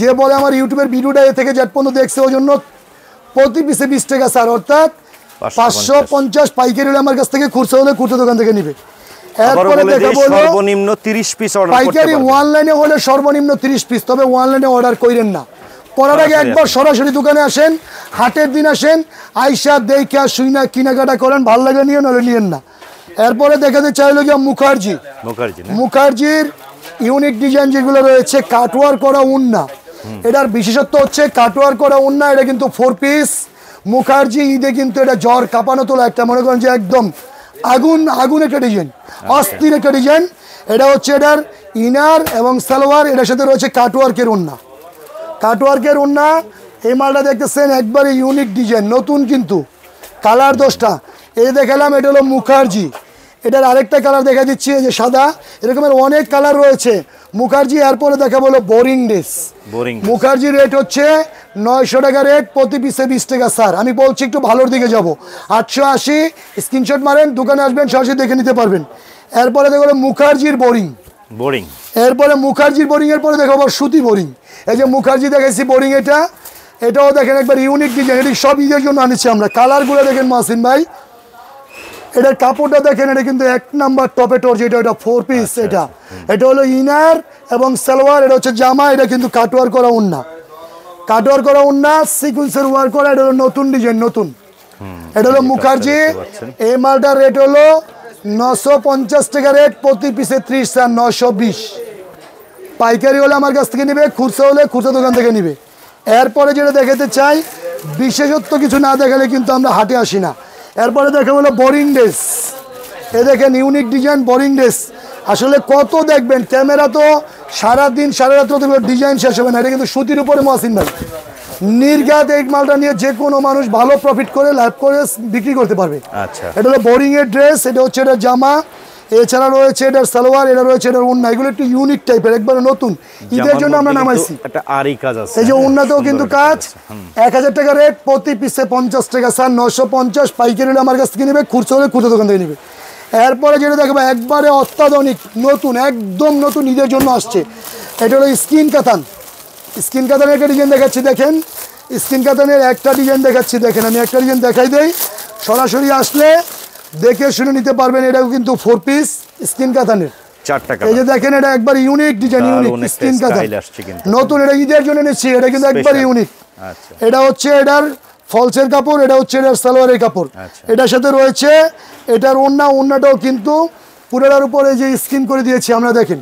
যে বলে আমার ইউটিউবের ভিডিওটা এ থেকে জেড পর্যন্ত দেখছে, ওই জন্য প্রতি পিসে 20 টাকা স্যার, অর্থাৎ 550 পাইকারি হলে আমার কাছ থেকে, খুচরা হলে খুচরা দোকান থেকে নিবে। এরপরে দেখাবো সর্বনিম্ন 30 পিস অর্ডার করতে পাইকারি পারবেন। অনলাইনে হলে সর্বনিম্ন 30 পিস, তবে অনলাইনে অর্ডার কইরেন না, করার আগে একবার সরাসরি দোকানে আসেন, হাটের দিন আসেন, আইসা দেখা শুইনা কেনাকাটা করেন, ভালো লাগে নিয়ে নলে নিয়েন না। এরপরে দেখাতে চাইলো গিয়ে মুখার্জির ইউনিক ডিজাইন যেগুলো রয়েছে, কাটওয়ার করা উন্না। এটার বিশেষত্ব হচ্ছে কাটওয়ার করা উন্না, এটা কিন্তু 4 পিস। মুখার্জি ঈদে কিন্তু এটা জ্বর কাঁপানো তোলা একটা, মনে করেন যে একদম আগুন একটা ডিজাইন, অস্থির একটা ডিজাইন। এটা হচ্ছে এটার ইনার এবং সালোয়ার, এটার সাথে রয়েছে কাটওয়ার্কের উন্না। কাটওয়ার্কের উন্না, এই মালটা দেখতেছেন একবারে ইউনিক ডিজাইন, নতুন কিন্তু, কালার 10টা। এই দেখালাম, এটা হলো মুখার্জি। এটার আরেকটা কালার দেখা দিচ্ছি, এই যে সাদা, এরকমের অনেক কালার রয়েছে মুখার্জি। এরপরে দেখা বলো বোরিং ড্রেস। মুখার্জি রেট হচ্ছে 900 টাকা রেট, প্রতি পিসে 20 টাকা স্যার। আমি বলছি একটু ভালোর দিকে যাব, 880। স্ক্রিনশট মারেন, দোকানে আসবেন, সরাসরি দেখে নিতে পারবেন। এরপরে দেখো মুখার্জির বোরিং। এরপরে মুখার্জির বোরিং এর পরে দেখো সুতি বোরিং। এই যে মুখার্জি দেখাইছি বোরিং, এটাও দেখেন একবার ইউনিক ডিজাইন। এটি সব ঈদের জন্য আনিছি আমরা। কালারগুলো দেখেন মাসিন ভাই, এটার কাপড়টা দেখেন, এটা কিন্তু 1 নাম্বার টপেটোর, যেটা এটা 4 পিস। এটা হলো ইনার এবং সালোয়ার, এটা হচ্ছে জামা, এটা কিন্তু কাটওয়ার করা উন্না, সিকুয়েন্সের ওয়ার্ক করা। এটা হলো নতুন ডিজাইন, নতুন। এটা হলো মুখার্জি। এই মালটার রেট হলো 950 টাকা রেট, প্রতি পিসে 30 আর 920। পাইকারি হলে আমার কাছ থেকে নিবে, খুচরা হলে খুচরা দোকান থেকে নিবে। এরপরে যেটা দেখাতে চাই, বিশেষত্ব কিছু না দেখালে কিন্তু আমরা হাটে আসি না। এরপরে দেখা হলো বোরিং ড্রেস। এ দেখেন ইউনিক ডিজাইন বোরিং ড্রেস। আসলে কত দেখবেন, ক্যামেরা তো সারাদিন সারা রাত্র ডিজাইন শেষ হবে না। এটা কিন্তু সুতির উপরে মহসিন ভাই, নির্ঘাত এই মালটা নিয়ে যে কোনো মানুষ ভালো প্রফিট করে লাভ করে বিক্রি করতে পারবে। এটা হলো বোরিং এর ড্রেস, এটা হচ্ছে এটা জামা, এছাড়া রয়েছে এটার সালোয়ার, এটা রয়েছে এটার ওড়না। এগুলো একটু ইউনিক টাইপের, একবারে নতুন, ঈদের জন্য আমরা নামাইছি। এই যে ওড়নাতেও কিন্তু কাজ। 1000 টাকা রেট, প্রতি পিসে 50 টাকা স্যার, 950। পাইকারি হলে আমার কাছ থেকে নেবে, খুচরা হলে খুচরা দোকান থেকে নেবে। এরপরে যেটা দেখবো একবারে অত্যাধুনিক নতুন, একদম নতুন, ঈদের জন্য আসছে। এটা হলো স্কিন কাতানের একটা ডিজাইন দেখাচ্ছি। দেখেন স্কিন কাতানের একটা ডিজাইন দেখাচ্ছি, দেখেন আমি একটা ডিজাইন দেখাই দেই, সরাসরি আসলে দেখে শুনে নিতে পারবেন। এটাও কিন্তু 4 পিস স্কিন কাতানের, 4টা কালার। এই যে দেখেন, এটা একবার ইউনিক ডিজাইন, ইউনিক স্কিন কাতান, নতুন। এটা ঈদের জন্য নিচ্ছি, এটা কিন্তু একবার ইউনিক। এটা হচ্ছে এটার ফলসের কাপড়, এটা হচ্ছে এটার সালোয়ারের কাপড়। এটার সাথে রয়েছে এটার ওড়নাটাও কিন্তু পুরোটার উপরে যে স্কিন করে দিয়েছি আমরা, দেখেন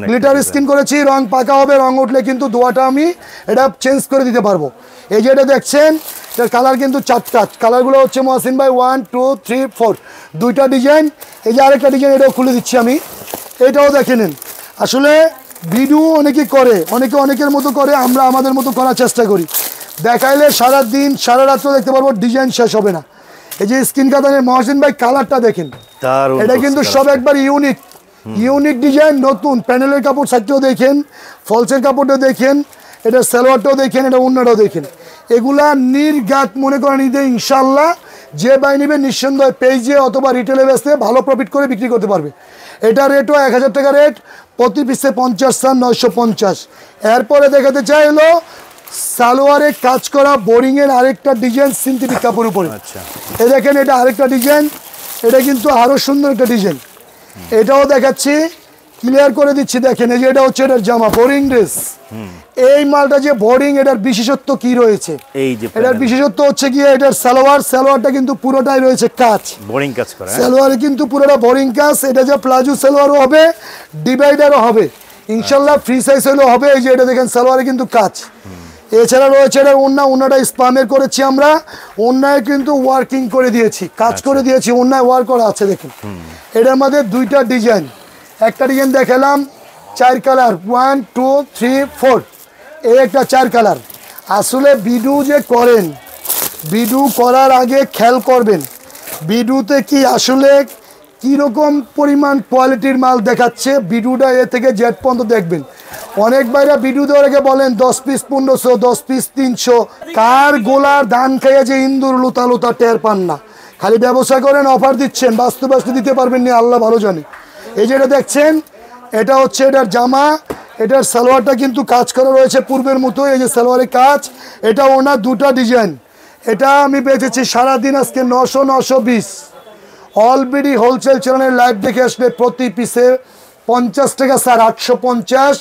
গ্লিটার স্কিন করেছি। রং পাকা হবে, রং উঠলে কিন্তু দোয়াটা আমি এটা চেঞ্জ করে দিতে পারবো। এই যে এটা দেখছেন, এটার কালার কিন্তু 4টা। কালারগুলো হচ্ছে মহসিন ভাই 1 2 3 4, 2টা ডিজাইন। এই যে আরেকটা ডিজাইন, এটাও খুলে দিচ্ছি আমি, এটাও দেখে নেন। আসলে ভিডিও অনেকে করে, অনেকের মতো করে, আমরা আমাদের মতো করার চেষ্টা করি। দেখাইলে সারা দিন সারা রাত্র দেখতে পারবো, ডিজাইন শেষ হবে না। এই যে স্কিন কাতানের মহসিন ভাই কালারটা দেখেন, এটা কিন্তু সব একবার ইউনিক ডিজাইন, নতুন। প্যানেলের কাপড় সাইডটাও দেখেন, ফলসের কাপড়টাও দেখেন, এটা সালোয়ারটাও দেখেন, এটা ওড়নাটাও দেখেন। এগুলা নির্ঘাত মনে করেন ঈদে ইনশাল্লাহ যে বাই নিবে নিঃসন্দেহে পেজে অথবা রিটেলে বেচতে ভালো প্রফিট করে বিক্রি করতে পারবে। এটা রেটও 1000 টাকা রেট, প্রতি পিসে 50 আর 950। এরপরে দেখাতে চাই হলো সালোয়ারে কাজ করা বোরিং এর আরেকটা ডিজাইন, সিনথেটিক কাপড়ের উপরে। এই দেখেন, এটা আরেকটা ডিজাইন, এটা কিন্তু আরো সুন্দর একটা ডিজাইন। এটাও দেখাচ্ছি, ক্লিয়ার করে দিচ্ছি। দেখেন এই যে এটা হচ্ছে এটার জামা, বোরিং ড্রেস। এই মালটা যে বোর্ডিং, এটার বিশেষত্ব কি রয়েছে? এই যে এটার বিশেষত্ব হচ্ছে গিয়ে এটার সালোয়ারটা কিন্তু পুরোটাই রয়েছে কাজ, বোরিং কাজ করা। সালোয়ারে কিন্তু পুরোটা বোরিং কাজ। এটা যে প্লাজো সালোয়ারও হবে, ডিভাইডারও হবে ইনশাল্লাহ, ফ্রি সাইজ হলেও হবে। এই যে এটা দেখেন সালোয়ারে কিন্তু কাজ। এছাড়া রয়েছে এটা ওন্নাটা স্পামের করেছি আমরা, ওন্নায় কিন্তু ওয়ার্কিং করে দিয়েছি, কাজ করে দিয়েছি, ওন্নায় ওয়ার্ক করা আছে দেখুন। এটার মধ্যে দুইটা ডিজাইন, একটা ডিজাইন দেখালাম 4 কালার, 1 2 3 4, এই একটা 4 কালার। আসলে বিডু যে করেন, বিডু করার আগে খেয়াল করবেন বিডুতে কি আসলে কীরকম পরিমাণ কোয়ালিটির মাল দেখাচ্ছে। বিডুটা এ থেকে জেড পর্যন্ত দেখবেন। অনেক বাইরে বিডু দেওয়ার আগে বলেন 10 পিস 1500, 10 পিস 300। কার গোলার ধান খাইয়ে যে ইন্দুর লুতা লুতা টের পান না, খালি ব্যবসা করেন, অফার দিচ্ছেন, বাস্তু দিতে পারবেন না, আল্লাহ ভালো জানে। এই যেটা দেখছেন এটা হচ্ছে এটার জামা, এটার সালোয়ারটা কিন্তু কাজ করা রয়েছে পূর্বের মতো। এই যে সালোয়ারের কাজ, এটা ওনার দুটা ডিজাইন। এটা আমি বেচেছি সারাদিন আজকে 920। অলরেডি হোলসেল চ্যানেলের লাইভ দেখে আসলে প্রতি পিসে 50 টাকা স্যার, 850।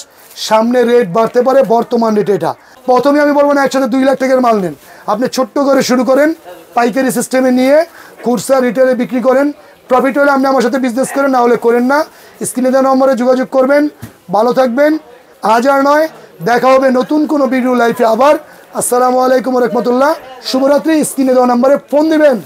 সামনে রেট বাড়তে পারে, বর্তমান রেট এটা। প্রথমে আমি বলবো না একসাথে 2 লাখ টাকার মাল নেন, আপনি ছোট্ট করে শুরু করেন, পাইকারি সিস্টেমে নিয়ে খুচরা রিটেলে বিক্রি করেন। প্রফিট হলে আপনি আমার সাথে বিজনেস করেন, না হলে করেন না। স্ক্রিনে দেওয়া নম্বরে যোগাযোগ করবেন। ভালো থাকবেন, আজ আর নয়, দেখা হবে নতুন কোনো ভিডিও লাইফে আবার। আসসালামু আলাইকুম রহমতুল্লাহ, শুভরাত্রি। স্ক্রিনে দেওয়া নম্বরে ফোন দিবেন।